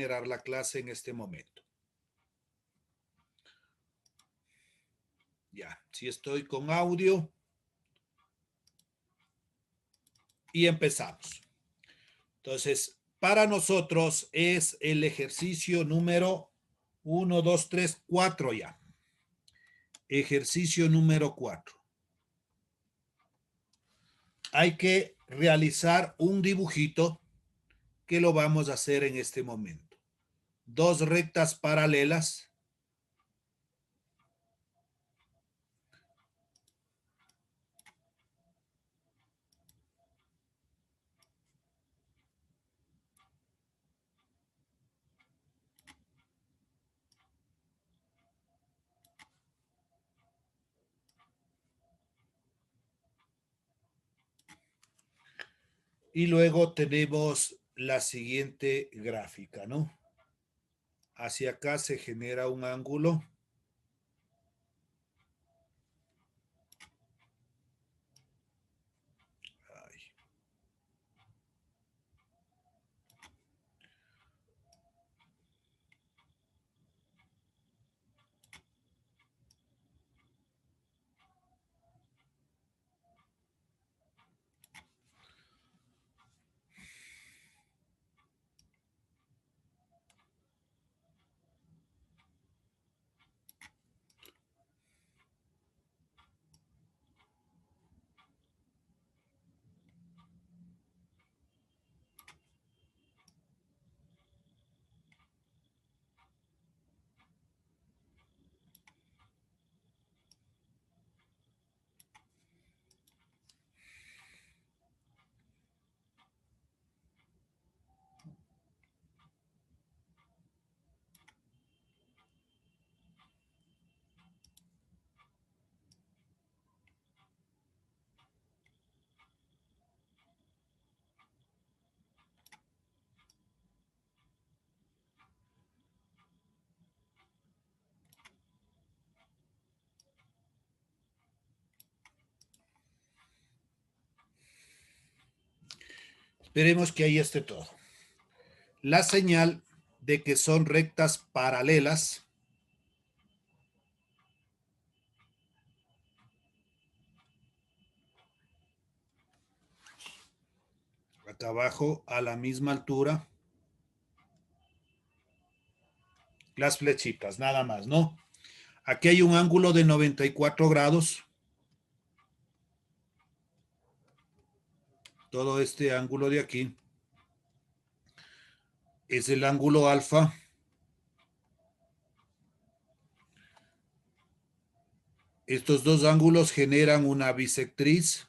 generar la clase en este momento. Ya, si estoy con audio. Y empezamos. Entonces, para nosotros es el ejercicio número 1, 2, 3, 4 ya. Ejercicio número 4. Hay que realizar un dibujito que lo vamos a hacer en este momento. Dos rectas paralelas. Y luego tenemos la siguiente gráfica, ¿no? Hacia acá se genera un ángulo. Esperemos que ahí esté todo. La señal de que son rectas paralelas acá abajo a la misma altura. Las flechitas, nada más, ¿no? Aquí hay un ángulo de 94 grados. Todo este ángulo de aquí es el ángulo alfa. Estos dos ángulos generan una bisectriz.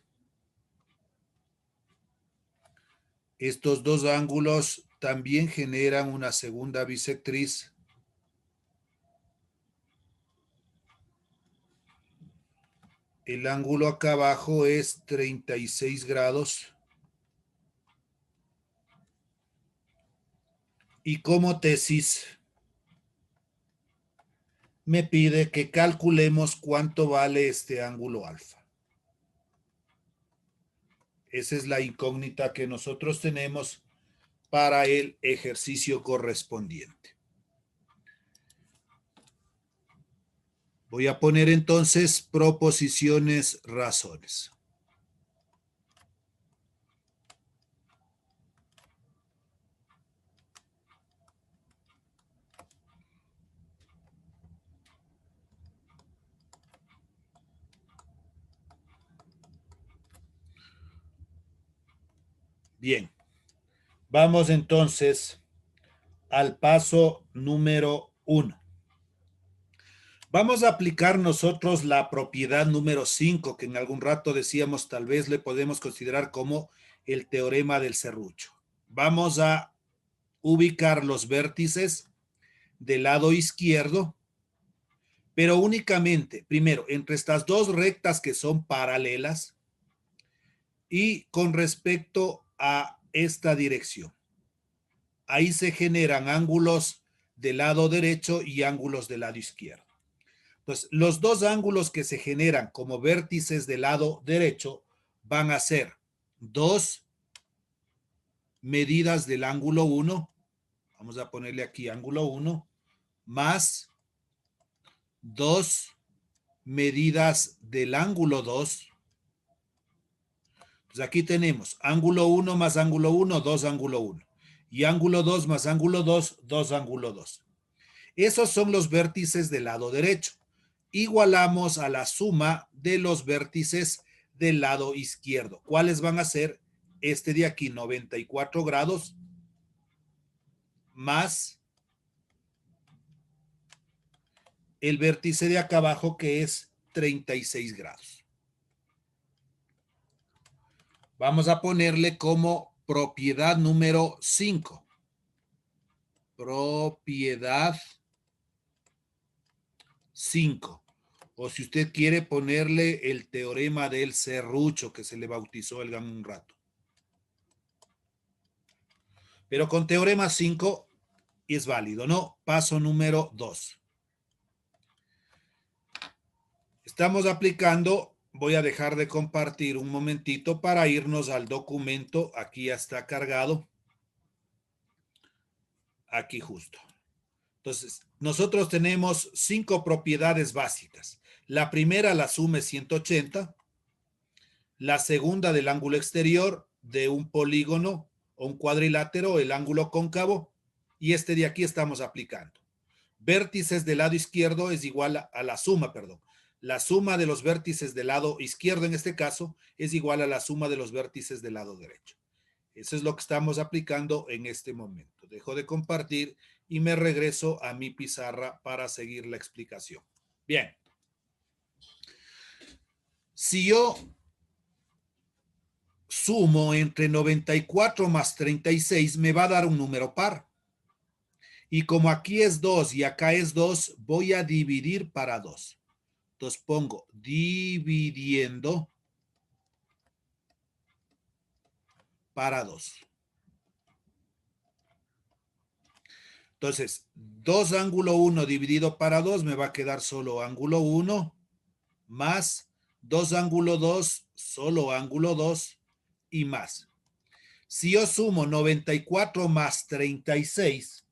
Estos dos ángulos también generan una segunda bisectriz. El ángulo acá abajo es 36 grados. Y como tesis me pide que calculemos cuánto vale este ángulo alfa. Esa es la incógnita que nosotros tenemos para el ejercicio correspondiente. Voy a poner entonces proposiciones, razones. Bien, vamos entonces al paso número 1. Vamos a aplicar nosotros la propiedad número 5, que en algún rato decíamos tal vez le podemos considerar como el teorema del serrucho. Vamos a ubicar los vértices del lado izquierdo, pero únicamente, primero, entre estas dos rectas que son paralelas y con respecto a esta dirección. Ahí se generan ángulos del lado derecho y ángulos del lado izquierdo. Entonces, los dos ángulos que se generan como vértices del lado derecho van a ser 2 medidas del ángulo 1. Vamos a ponerle aquí ángulo 1 más 2 medidas del ángulo 2. Pues aquí tenemos ángulo 1 más ángulo 1, 2 ángulo 1. Y ángulo 2 más ángulo 2, 2 ángulo 2. Esos son los vértices del lado derecho. Igualamos a la suma de los vértices del lado izquierdo. ¿Cuáles van a ser? Este de aquí, 94 grados, más el vértice de acá abajo, que es 36 grados. Vamos a ponerle como propiedad número 5. Propiedad 5. O si usted quiere ponerle el teorema del serrucho, que se le bautizó el un rato. Pero con teorema 5 es válido, ¿no? Paso número 2. Estamos aplicando, voy a dejar de compartir un momentito para irnos al documento. Aquí ya está cargado. Aquí justo. Entonces, nosotros tenemos 5 propiedades básicas. La primera, la suma es 180. La segunda, del ángulo exterior de un polígono o un cuadrilátero, el ángulo cóncavo. Y este de aquí estamos aplicando. Vértices del lado izquierdo es igual a la suma, perdón. La suma de los vértices del lado izquierdo, en este caso, es igual a la suma de los vértices del lado derecho. Eso es lo que estamos aplicando en este momento. Dejo de compartir y me regreso a mi pizarra para seguir la explicación. Bien. Si yo sumo entre 94 más 36, me va a dar un número par. Y como aquí es 2 y acá es 2, voy a dividir para 2. Entonces pongo dividiendo para 2. Entonces, 2 ángulo 1 dividido para 2 me va a quedar solo ángulo 1 más 2 ángulo 2, solo ángulo 2 y más. Si yo sumo 94 más 36,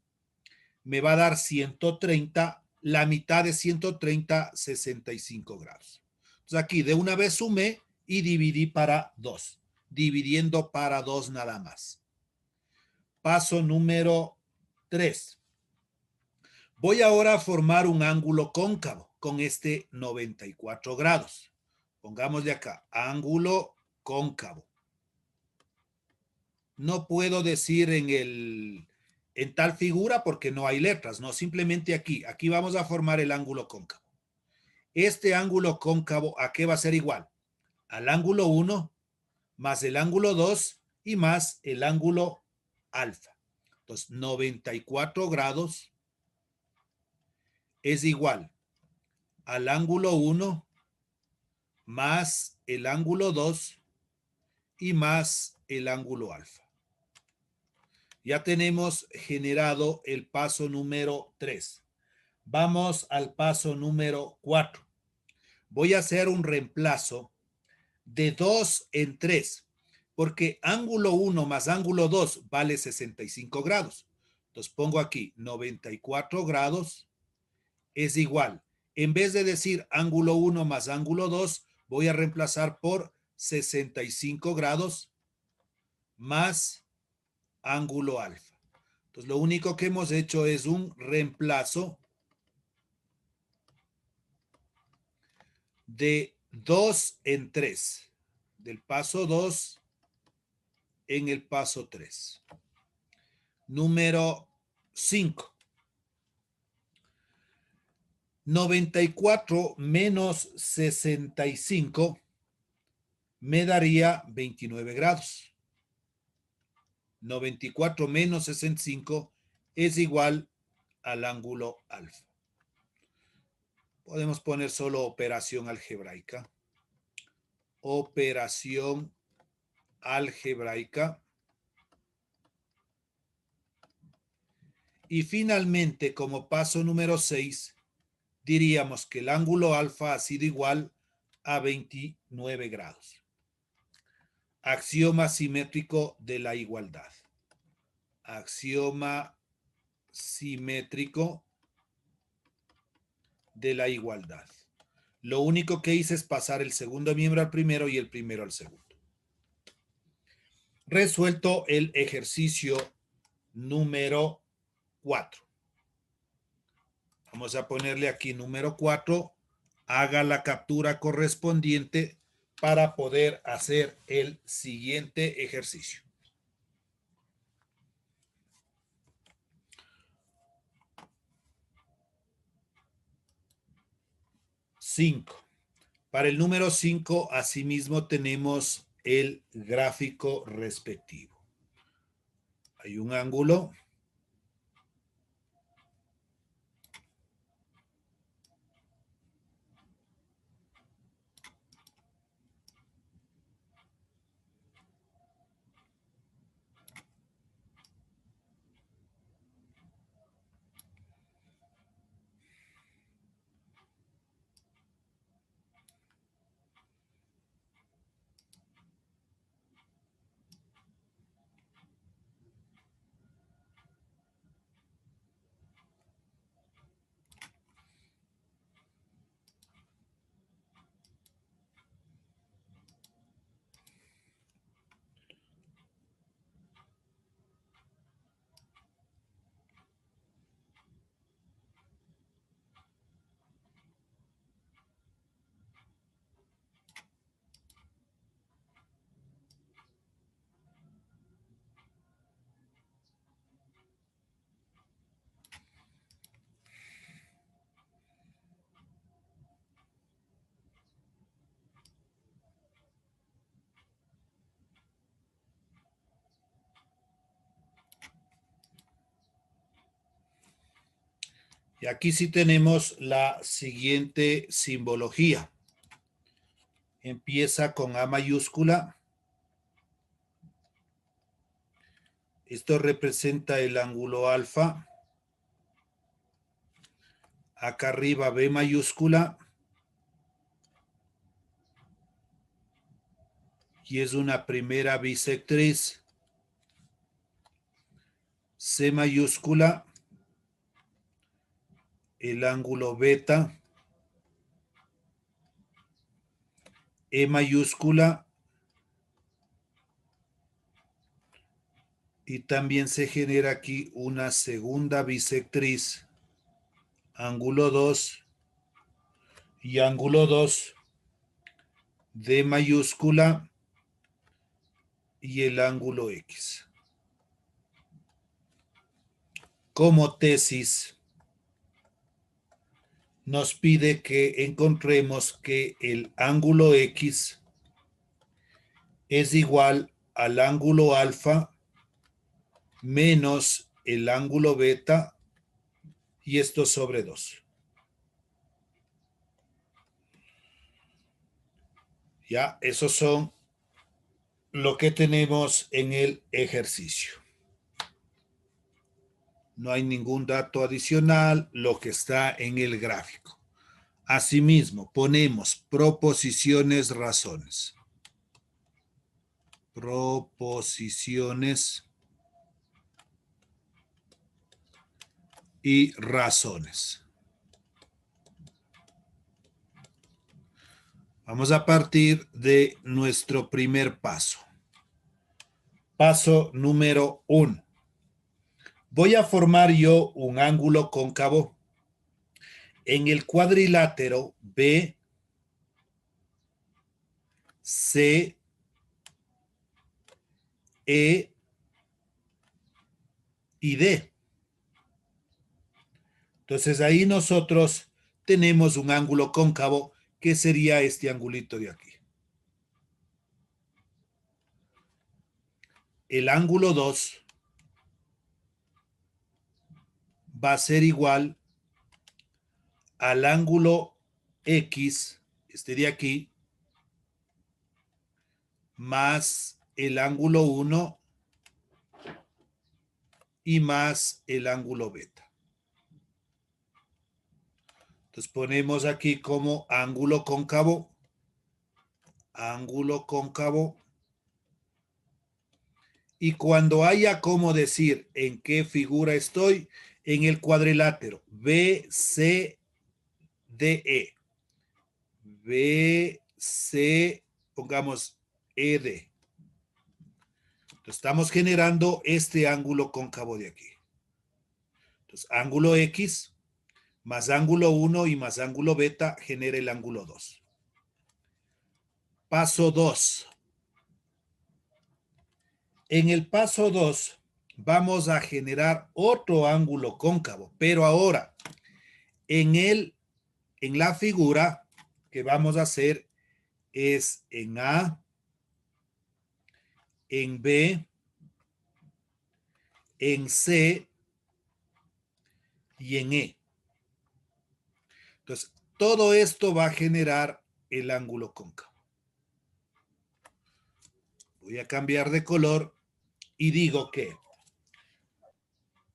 me va a dar 130, la mitad de 130, 65 grados. Entonces aquí de una vez sumé y dividí para 2, dividiendo para 2 nada más. Paso número 3. Voy ahora a formar un ángulo cóncavo con este 94 grados. Pongámosle acá, ángulo cóncavo. No puedo decir en tal figura porque no hay letras, no, simplemente aquí. Aquí vamos a formar el ángulo cóncavo. Este ángulo cóncavo, ¿a qué va a ser igual? Al ángulo 1 más el ángulo 2 y más el ángulo alfa. Entonces, 94 grados es igual al ángulo 1 más el ángulo 2 y más el ángulo alfa. Ya tenemos generado el paso número 3. Vamos al paso número 4. Voy a hacer un reemplazo de 2 en 3, porque ángulo 1 más ángulo 2 vale 65 grados. Entonces pongo aquí 94 grados es igual. En vez de decir ángulo 1 más ángulo 2, voy a reemplazar por 65 grados más ángulo alfa. Entonces, lo único que hemos hecho es un reemplazo de 2 en 3, del paso 2 en el paso 3. Número 5. 94 menos 65 me daría 29 grados. 94 menos 65 es igual al ángulo alfa. Podemos poner solo operación algebraica. Operación algebraica. Y finalmente, como paso número 6, diríamos que el ángulo alfa ha sido igual a 29 grados. Axioma simétrico de la igualdad. Axioma simétrico de la igualdad. Lo único que hice es pasar el segundo miembro al primero y el primero al segundo. Resuelto el ejercicio número 4. Vamos a ponerle aquí número 4. Haga la captura correspondiente para poder hacer el siguiente ejercicio. 5. Para el número 5, asimismo, tenemos el gráfico respectivo. Hay un ángulo. Y aquí sí tenemos la siguiente simbología. Empieza con A mayúscula. Esto representa el ángulo alfa. Acá arriba B mayúscula. Y es una primera bisectriz. C mayúscula. El ángulo beta. E mayúscula. Y también se genera aquí una segunda bisectriz. Ángulo 2 y ángulo 2. D mayúscula y el ángulo X. Como tesis, nos pide que encontremos que el ángulo X es igual al ángulo alfa menos el ángulo beta y esto sobre 2. Ya, esos son lo que tenemos en el ejercicio. No hay ningún dato adicional, lo que está en el gráfico. Asimismo, ponemos proposiciones, razones. Proposiciones y razones. Vamos a partir de nuestro primer paso. Paso número 1. Voy a formar yo un ángulo cóncavo en el cuadrilátero B, C, E y D. Entonces ahí nosotros tenemos un ángulo cóncavo que sería este angulito de aquí. El ángulo 2 va a ser igual al ángulo X, este de aquí, más el ángulo 1 y más el ángulo beta. Entonces ponemos aquí como ángulo cóncavo, y cuando haya como decir en qué figura estoy, En el cuadrilátero BCDE. BC, pongamos ED. Estamos generando este ángulo cóncavo de aquí. Entonces, ángulo X más ángulo 1 y más ángulo beta genera el ángulo 2. Paso 2. En el paso 2 vamos a generar otro ángulo cóncavo, pero ahora en la figura que vamos a hacer es en A, en B, en C y en E. Entonces, todo esto va a generar el ángulo cóncavo. Voy a cambiar de color y digo que,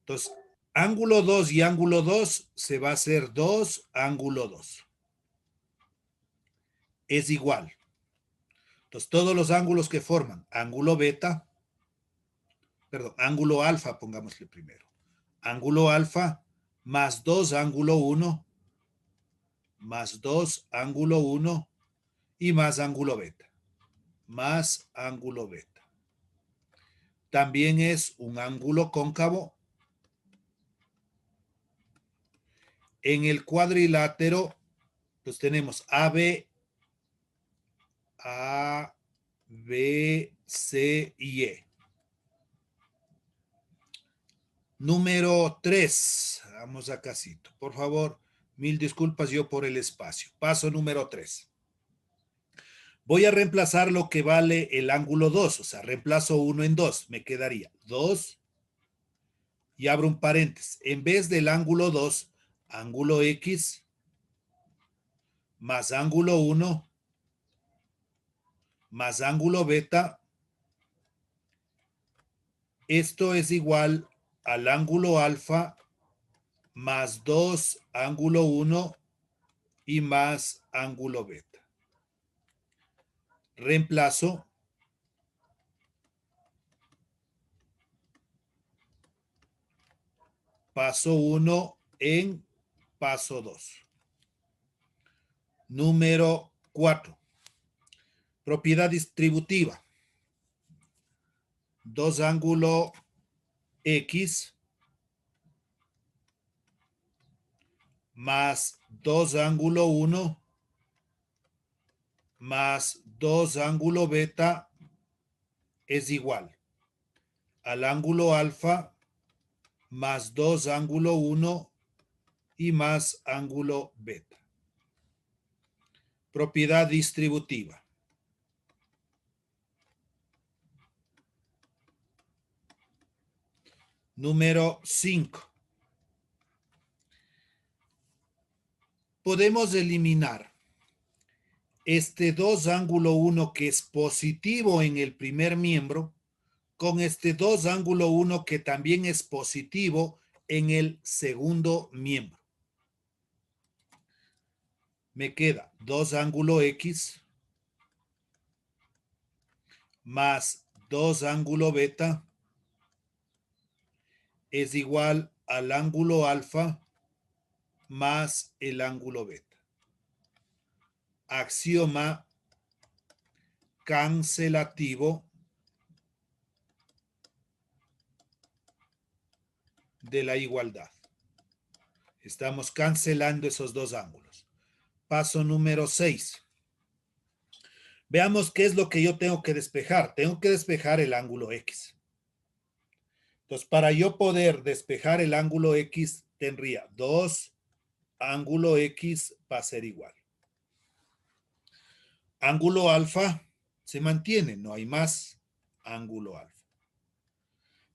entonces, ángulo 2 y ángulo 2 se va a hacer 2, ángulo 2. Es igual. Entonces, todos los ángulos que forman ángulo beta, perdón, ángulo alfa, pongámosle primero. Ángulo alfa más 2, ángulo 1, más 2, ángulo 1 y más ángulo beta. Más ángulo beta. También es un ángulo cóncavo. En el cuadrilátero, pues tenemos AB, A, B, C y E. Número 3. Vamos a casito. Por favor, mil disculpas yo por el espacio. Paso número 3. Voy a reemplazar lo que vale el ángulo 2. O sea, reemplazo 1 en 2. Me quedaría 2 y abro un paréntesis. En vez del ángulo 2, ángulo X más ángulo 1 más ángulo beta. Esto es igual al ángulo alfa más 2 ángulo 1 y más ángulo beta. Reemplazo. Paso 1 en paso 2. Número 4. Propiedad distributiva. 2 ángulo X más 2 ángulo 1 más 2 ángulo beta es igual al ángulo alfa más 2 ángulo 1 y más ángulo beta. Propiedad distributiva. Número 5. Podemos eliminar este 2 ángulo 1 que es positivo en el primer miembro con este 2 ángulo 1 que también es positivo en el segundo miembro. Me queda 2 ángulo X más 2 ángulo beta es igual al ángulo alfa más el ángulo beta. Axioma cancelativo de la igualdad. Estamos cancelando esos dos ángulos. Paso número 6. Veamos qué es lo que yo tengo que despejar. Tengo que despejar el ángulo X. Entonces, para yo poder despejar el ángulo X, tendría 2 ángulo X va a ser igual. Ángulo alfa se mantiene, no hay más ángulo alfa.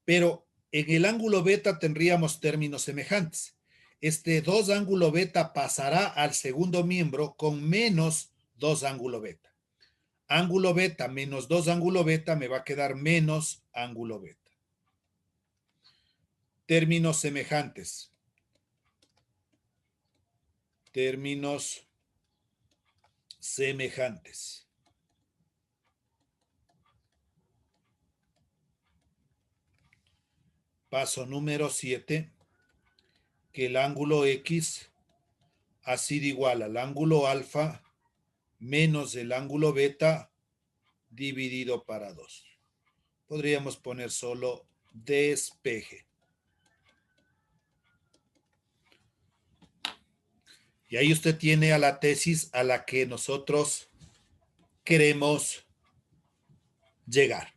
Pero en el ángulo beta tendríamos términos semejantes. Este 2 ángulo beta pasará al segundo miembro con menos 2 ángulo beta. Ángulo beta menos 2 ángulo beta me va a quedar menos ángulo beta. Términos semejantes. Términos semejantes. Paso número 7. que el ángulo X ha sido igual al ángulo alfa menos el ángulo beta dividido para 2. Podríamos poner solo despeje. Y ahí usted tiene a la tesis a la que nosotros queremos llegar.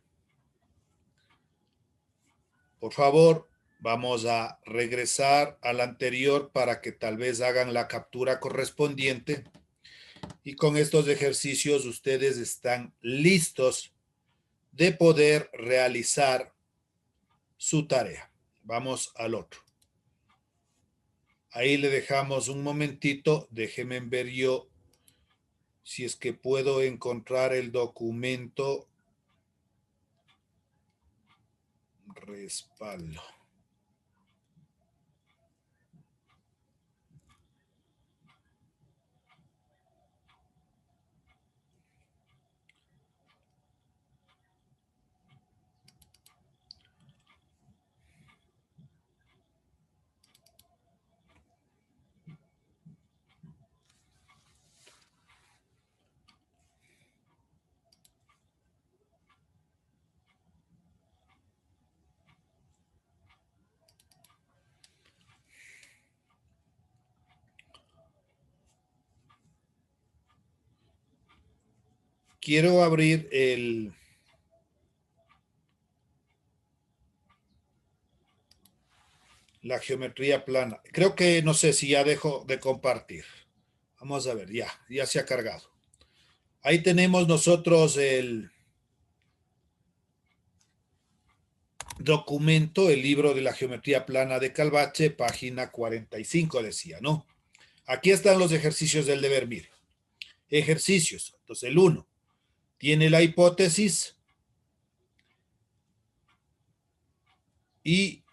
Por favor, vamos a regresar al anterior para que tal vez hagan la captura correspondiente. Y con estos ejercicios ustedes están listos de poder realizar su tarea. Vamos al otro. Ahí le dejamos un momentito. Déjenme ver yo si es que puedo encontrar el documento. Respaldo. Quiero abrir la geometría plana. Creo que no sé si ya dejo de compartir. Vamos a ver, ya se ha cargado. Ahí tenemos nosotros el documento, el libro de la geometría plana de Calvache, página 45 decía, ¿no? Aquí están los ejercicios del deber, mire. Ejercicios. Entonces, el 1 tiene la hipótesis y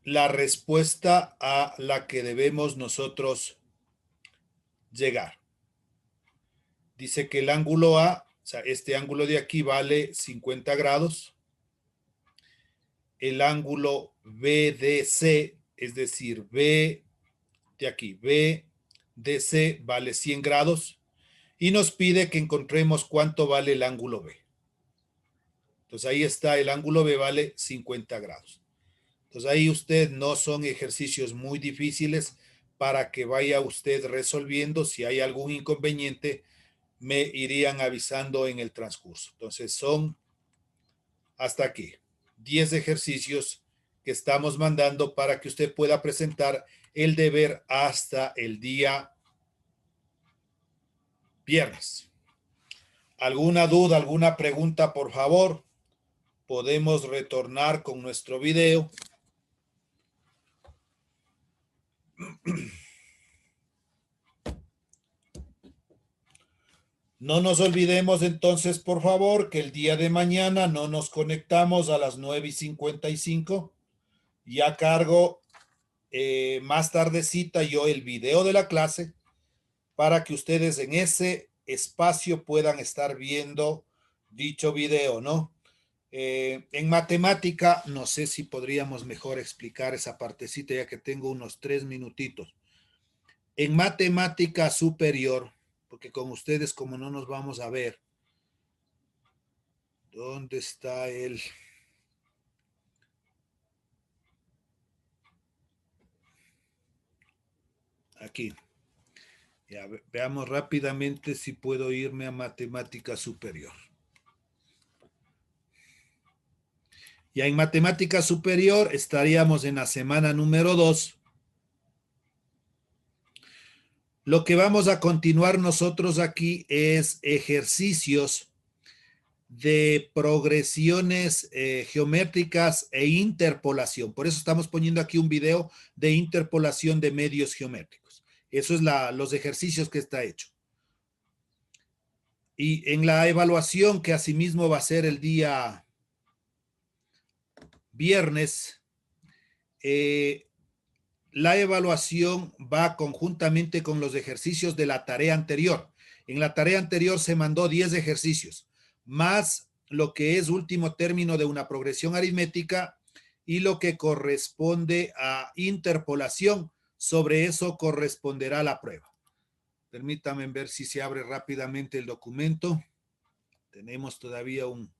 la respuesta a la que debemos nosotros llegar. Dice que el ángulo A, o sea, este ángulo de aquí vale 50 grados. El ángulo BDC, es decir, B de aquí, BDC vale 100 grados y nos pide que encontremos cuánto vale el ángulo B. Entonces ahí está, el ángulo B vale 50 grados. Entonces ahí usted no son ejercicios muy difíciles para que vaya usted resolviendo. Si hay algún inconveniente, me irían avisando en el transcurso. Entonces son hasta aquí 10 ejercicios que estamos mandando para que usted pueda presentar el deber hasta el día viernes. ¿Alguna duda, alguna pregunta, por favor? Podemos retornar con nuestro video. No nos olvidemos entonces, por favor, que el día de mañana no nos conectamos a las 9:55. Ya cargo más tardecita yo el video de la clase para que ustedes en ese espacio puedan estar viendo dicho video, ¿no? En matemática, no sé si podríamos mejor explicar esa partecita ya que tengo unos 3 minutitos. En matemática superior, porque con ustedes como no nos vamos a ver, ¿dónde está el? Aquí. Ya, veamos rápidamente si puedo irme a matemática superior. Ya en matemática superior estaríamos en la semana número 2. Lo que vamos a continuar nosotros aquí es ejercicios de progresiones geométricas e interpolación. Por eso estamos poniendo aquí un video de interpolación de medios geométricos. Eso es los ejercicios que está hecho. Y en la evaluación, que asimismo va a ser el día viernes, la evaluación va conjuntamente con los ejercicios de la tarea anterior. En la tarea anterior se mandó 10 ejercicios, más lo que es último término de una progresión aritmética y lo que corresponde a interpolación sobre eso corresponderá la prueba. Permítanme ver si se abre rápidamente el documento. Tenemos todavía un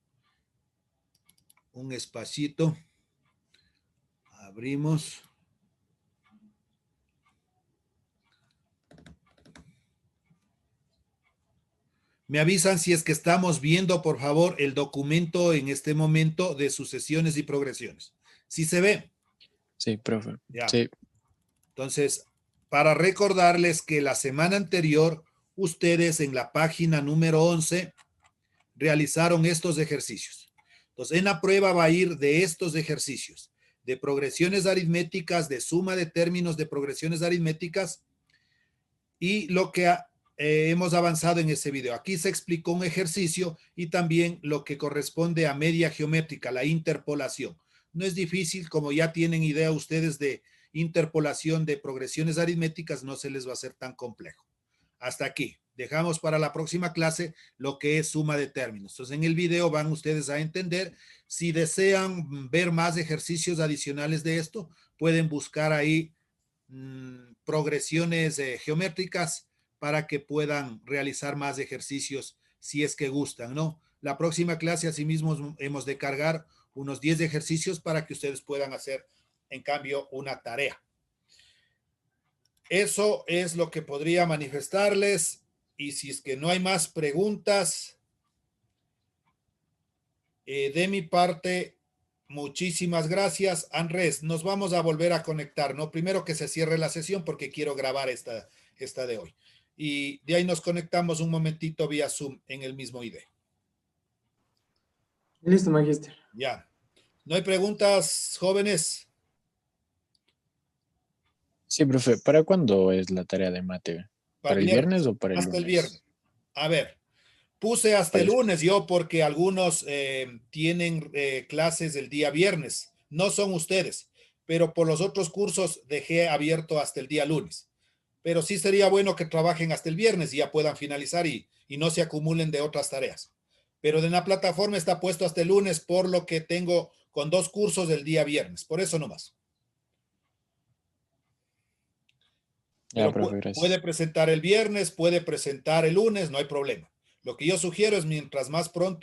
espacito. Abrimos. Me avisan si es que estamos viendo, por favor, el documento en este momento de sucesiones y progresiones. ¿Sí se ve? Sí, profe. Ya. Sí. Entonces, para recordarles que la semana anterior, ustedes en la página número 11 realizaron estos ejercicios. Entonces, en la prueba va a ir de estos ejercicios, de progresiones aritméticas, de suma de términos de progresiones aritméticas y lo que hemos avanzado en ese video. Aquí se explicó un ejercicio y también lo que corresponde a media geométrica, la interpolación. No es difícil, como ya tienen idea ustedes de interpolación de progresiones aritméticas, no se les va a hacer tan complejo. Hasta aquí. Dejamos para la próxima clase lo que es suma de términos. Entonces, en el video van ustedes a entender. Si desean ver más ejercicios adicionales de esto, pueden buscar ahí progresiones geométricas para que puedan realizar más ejercicios si es que gustan, ¿no? La próxima clase, asimismo, hemos de cargar unos 10 ejercicios para que ustedes puedan hacer, en cambio, una tarea. Eso es lo que podría manifestarles. Y si es que no hay más preguntas, de mi parte, muchísimas gracias. Andrés, nos vamos a volver a conectar, ¿no? Primero que se cierre la sesión porque quiero grabar esta de hoy. Y de ahí nos conectamos un momentito vía Zoom en el mismo ID. Listo, magíster. Ya. ¿No hay preguntas, jóvenes? Sí, profe. ¿Para cuándo es la tarea de mate? ¿Para el viernes o para el hasta lunes? El viernes. A ver, puse hasta el lunes yo porque algunos tienen clases el día viernes. No son ustedes, pero por los otros cursos dejé abierto hasta el día lunes. Pero sí sería bueno que trabajen hasta el viernes y ya puedan finalizar y no se acumulen de otras tareas. Pero en la plataforma está puesto hasta el lunes, por lo que tengo con 2 cursos del día viernes. Por eso nomás. Ya, profe, gracias. Puede presentar el viernes, puede presentar el lunes, no hay problema. Lo que yo sugiero es mientras más pronto